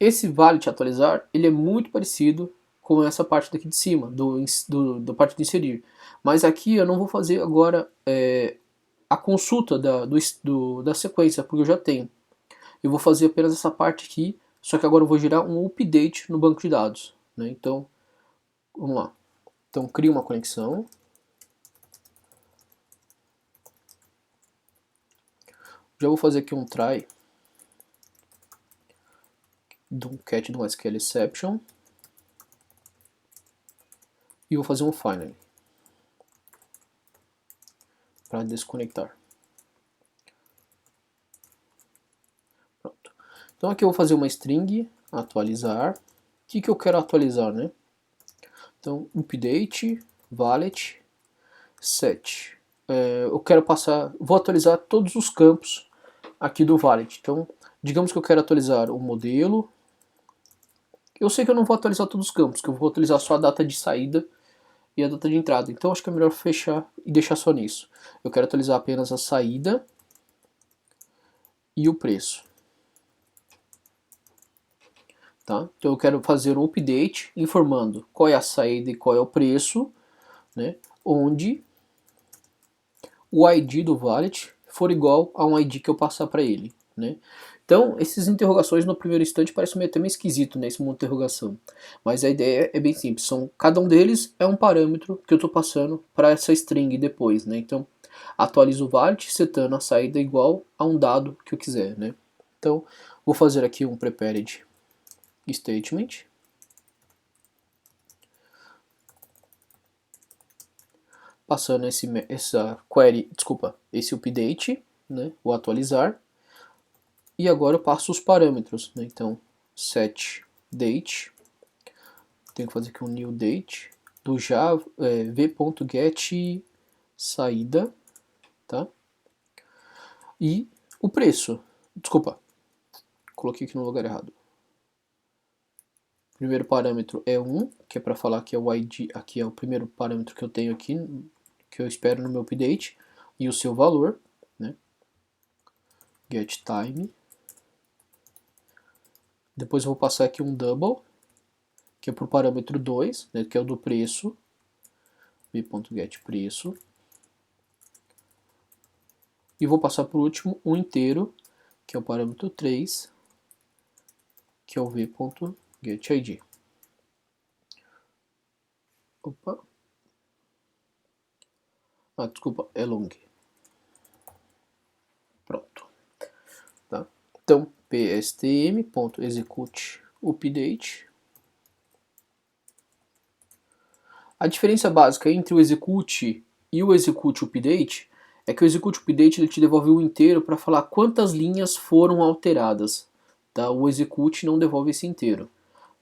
Esse valid atualizar, ele é muito parecido com essa parte daqui de cima, da parte de inserir. Mas aqui eu não vou fazer agora a consulta da sequência, porque eu já tenho. Eu vou fazer apenas essa parte aqui, só que agora eu vou gerar um update no banco de dados. Né? Então, vamos lá. Então, cria uma conexão. Já vou fazer aqui um try do cat do SQL exception. E vou fazer um finally para desconectar. Pronto. Então aqui eu vou fazer uma string, atualizar. O que eu quero atualizar, né? Então, update, valid, set. Eu quero vou atualizar todos os campos aqui do valid. Então, digamos que eu quero atualizar o modelo. Eu sei que eu não vou atualizar todos os campos, que eu vou atualizar só a data de saída e a data de entrada. Então, acho que é melhor fechar e deixar só nisso. Eu quero atualizar apenas a saída e o preço. Tá? Então eu quero fazer um update informando qual é a saída e qual é o preço, né? Onde o ID do valid for igual a um ID que eu passar para ele. Né? Então, essas interrogações no primeiro instante parecem até meio esquisito, né, esse monte de interrogação. Mas a ideia é bem simples. Cada um deles é um parâmetro que eu estou passando para essa string depois. Né? Então, atualizo o valid setando a saída igual a um dado que eu quiser. Né? Então, vou fazer aqui um prepared statement. Passando essa query, esse update, né, o atualizar. E agora eu passo os parâmetros, né, então set date, tenho que fazer aqui um new date, do Java, v.get saída, tá? E o preço, coloquei aqui no lugar errado. O primeiro parâmetro é 1, que é para falar que é o ID, aqui é o primeiro parâmetro que eu tenho aqui, que eu espero no meu update, e o seu valor, né? Get time. Depois eu vou passar aqui um double, que é para o parâmetro 2, né, que é o do preço, v.get preço. e vou passar por último um inteiro, que é o parâmetro 3, que é o v.getId. Opa. Desculpa, é long. Pronto. Tá? Então, pstm.execute update. A diferença básica entre o execute e o execute update é que o execute update ele te devolve o inteiro para falar quantas linhas foram alteradas. Tá? O execute não devolve esse inteiro.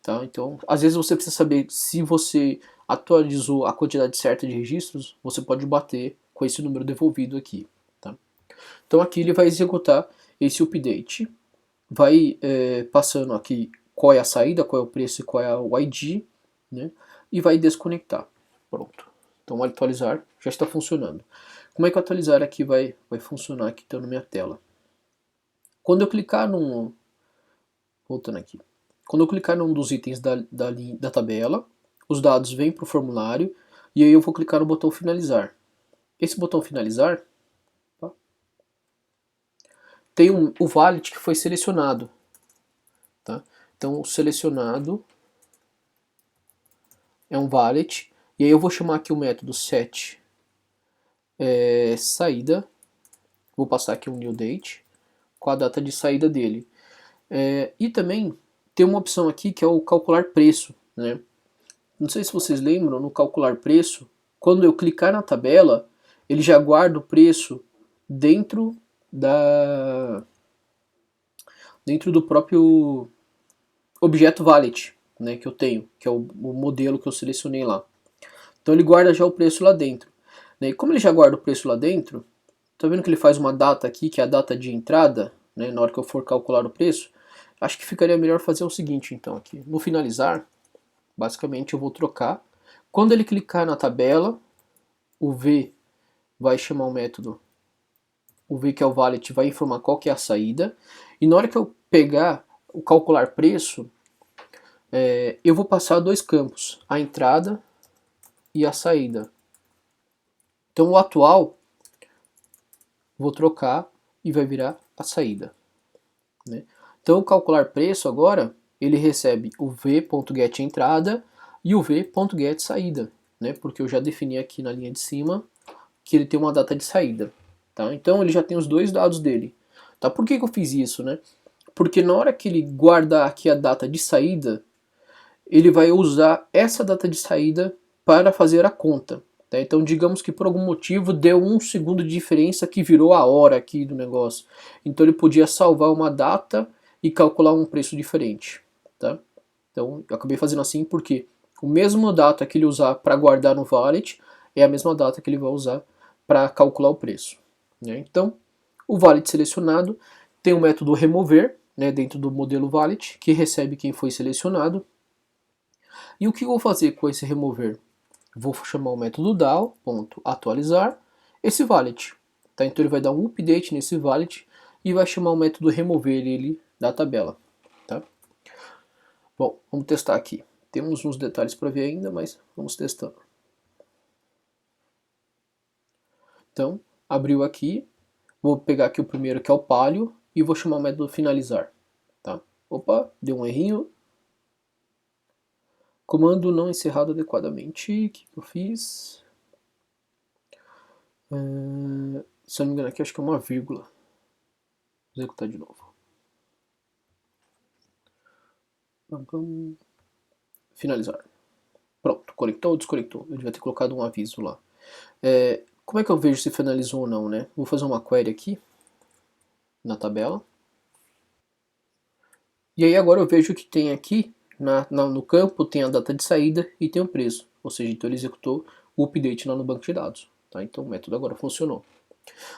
Tá? Então, às vezes você precisa saber se você atualizou a quantidade certa de registros, você pode bater com esse número devolvido aqui. Tá? Então aqui ele vai executar esse update, vai passando aqui qual é a saída, qual é o preço e qual é o ID, né? E vai desconectar. Pronto. Então atualizar já está funcionando. Como é que o atualizar aqui vai funcionar aqui então na minha tela? Quando eu clicar num... Voltando aqui. Quando eu clicar num dos itens da tabela, os dados vêm para o formulário e aí eu vou clicar no botão finalizar. Esse botão finalizar tem o valid que foi selecionado. Tá? Então o selecionado é um valid, e aí eu vou chamar aqui o método set saída, vou passar aqui um new date com a data de saída dele. E também tem uma opção aqui que é o calcular preço, né? Não sei se vocês lembram, no calcular preço, quando eu clicar na tabela, ele já guarda o preço dentro do próprio objeto valid, né, que eu tenho, que é o modelo que eu selecionei lá. Então ele guarda já o preço lá dentro. E como ele já guarda o preço lá dentro, tá vendo que ele faz uma data aqui, que é a data de entrada, né, na hora que eu for calcular o preço? Acho que ficaria melhor fazer o seguinte, então, aqui. No finalizar, basicamente eu vou trocar. Quando ele clicar na tabela, o V vai chamar o método, o V que é o valid vai informar qual que é a saída. E na hora que eu pegar o calcular preço, eu vou passar dois campos, a entrada e a saída. Então o atual, vou trocar e vai virar a saída. Né? Então o calcular preço agora, ele recebe o v.getEntrada e o v.getSaída, né? Porque eu já defini aqui na linha de cima que ele tem uma data de saída. Tá? Então ele já tem os dois dados dele. Tá? Por que eu fiz isso? Né? Porque na hora que ele guardar aqui a data de saída, ele vai usar essa data de saída para fazer a conta. Tá? Então digamos que por algum motivo deu 1 segundo de diferença que virou a hora aqui do negócio. Então ele podia salvar uma data e calcular um preço diferente. Tá? Então eu acabei fazendo assim porque o mesmo data que ele usar para guardar no valid é a mesma data que ele vai usar para calcular o preço. Né? Então o valid selecionado tem o método remover, né, dentro do modelo valid, que recebe quem foi selecionado. E o que eu vou fazer com esse remover? Vou chamar o método DAO.atualizar esse valid. Tá? Então ele vai dar um update nesse valid e vai chamar o método remover ele da tabela. Tá? Bom, vamos testar aqui. Temos uns detalhes para ver ainda, mas vamos testando. Então, abriu aqui. Vou pegar aqui o primeiro que é o palio e vou chamar o método finalizar. Tá? Opa, deu um errinho. Comando não encerrado adequadamente. O que eu fiz? Se eu não me engano aqui, acho que é uma vírgula. Vou executar de novo. Finalizar. Pronto, conectou ou desconectou? Eu devia ter colocado um aviso lá. Como é que eu vejo se finalizou ou não, né? Vou fazer uma query aqui na tabela. E aí agora eu vejo que tem aqui no campo tem a data de saída e tem o preço. Ou seja, então ele executou o update lá no banco de dados. Tá? Então o método agora funcionou.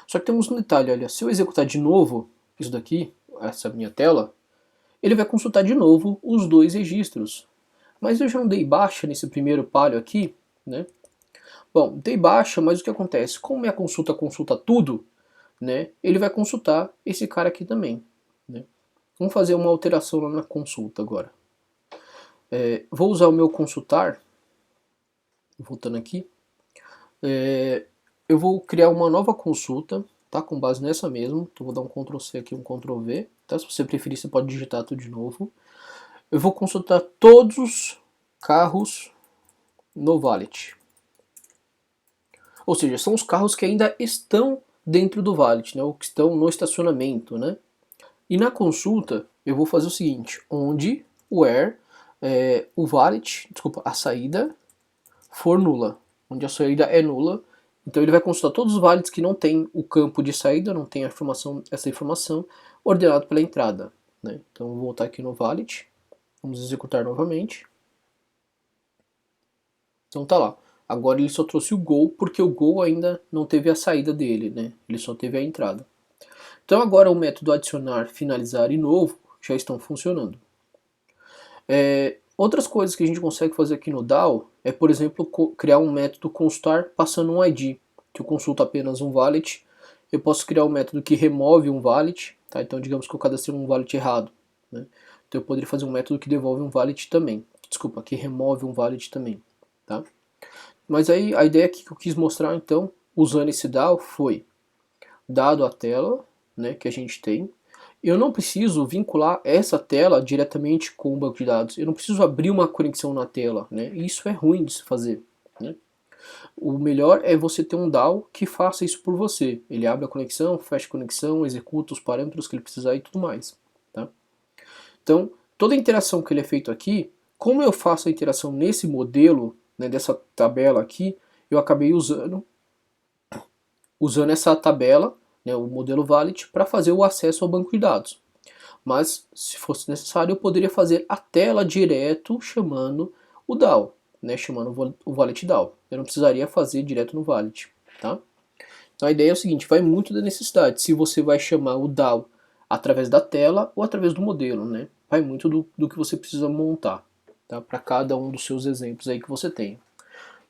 Só que temos um detalhe, olha, se eu executar de novo isso daqui, essa minha tela, ele vai consultar de novo os dois registros. Mas eu já não dei baixa nesse primeiro palio aqui, né? Bom, dei baixa, mas o que acontece? Como minha consulta consulta tudo, né? Ele vai consultar esse cara aqui também. Né? Vamos fazer uma alteração lá na consulta agora. Vou usar o meu consultar, voltando aqui. Eu vou criar uma nova consulta tá? Com base nessa mesmo. Então vou dar um Ctrl C aqui, um Ctrl V, tá? Se você preferir, você pode digitar tudo de novo. Eu vou consultar todos os carros no Valet. Ou seja, são os carros que ainda estão dentro do Valet, né? Ou que estão no estacionamento, né? E na consulta, eu vou fazer o seguinte, onde, where, o Valet, desculpa, a saída for nula. Onde a saída é nula, então ele vai consultar todos os valets que não tem o campo de saída, não tem essa informação, ordenado pela entrada. Né? Então vou voltar aqui no valet, vamos executar novamente. Então tá lá. Agora ele só trouxe o go, porque o go ainda não teve a saída dele, né? Ele só teve a entrada. Então agora o método adicionar, finalizar e novo já estão funcionando. Outras coisas que a gente consegue fazer aqui no DAO é, por exemplo, criar um método constar passando um ID, que eu consulto apenas um valet. Eu posso criar um método que remove um valet, tá? Então digamos que eu cadastrei um valet errado, né? Então eu poderia fazer um método que devolve um valet também. Desculpa, que remove um valet também, tá? Mas aí a ideia que eu quis mostrar então, usando esse DAO, foi dado a tela, né, que a gente tem. Eu não preciso vincular essa tela diretamente com o banco de dados. Eu não preciso abrir uma conexão na tela, né? Isso é ruim de se fazer, né? O melhor é você ter um DAO que faça isso por você. Ele abre a conexão, fecha a conexão, executa os parâmetros que ele precisar e tudo mais, tá? Então, toda a interação que ele é feito aqui, como eu faço a interação nesse modelo, né, dessa tabela aqui, eu acabei usando essa tabela, né, o modelo Valet, para fazer o acesso ao banco de dados. Mas, se fosse necessário, eu poderia fazer a tela direto chamando o DAO, né, chamando o Valet DAO. Eu não precisaria fazer direto no Valet. Tá? Então a ideia é o seguinte, vai muito da necessidade, se você vai chamar o DAO através da tela ou através do modelo. Né? Vai muito do que você precisa montar, tá? Para cada um dos seus exemplos aí que você tem.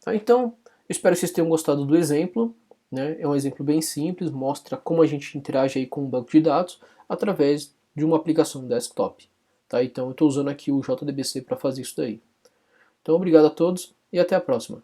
Tá? Então, eu espero que vocês tenham gostado do exemplo. Né? É um exemplo bem simples, mostra como a gente interage aí com um banco de dados através de uma aplicação desktop. Tá? Então eu estou usando aqui o JDBC para fazer isso daí. Então obrigado a todos e até a próxima.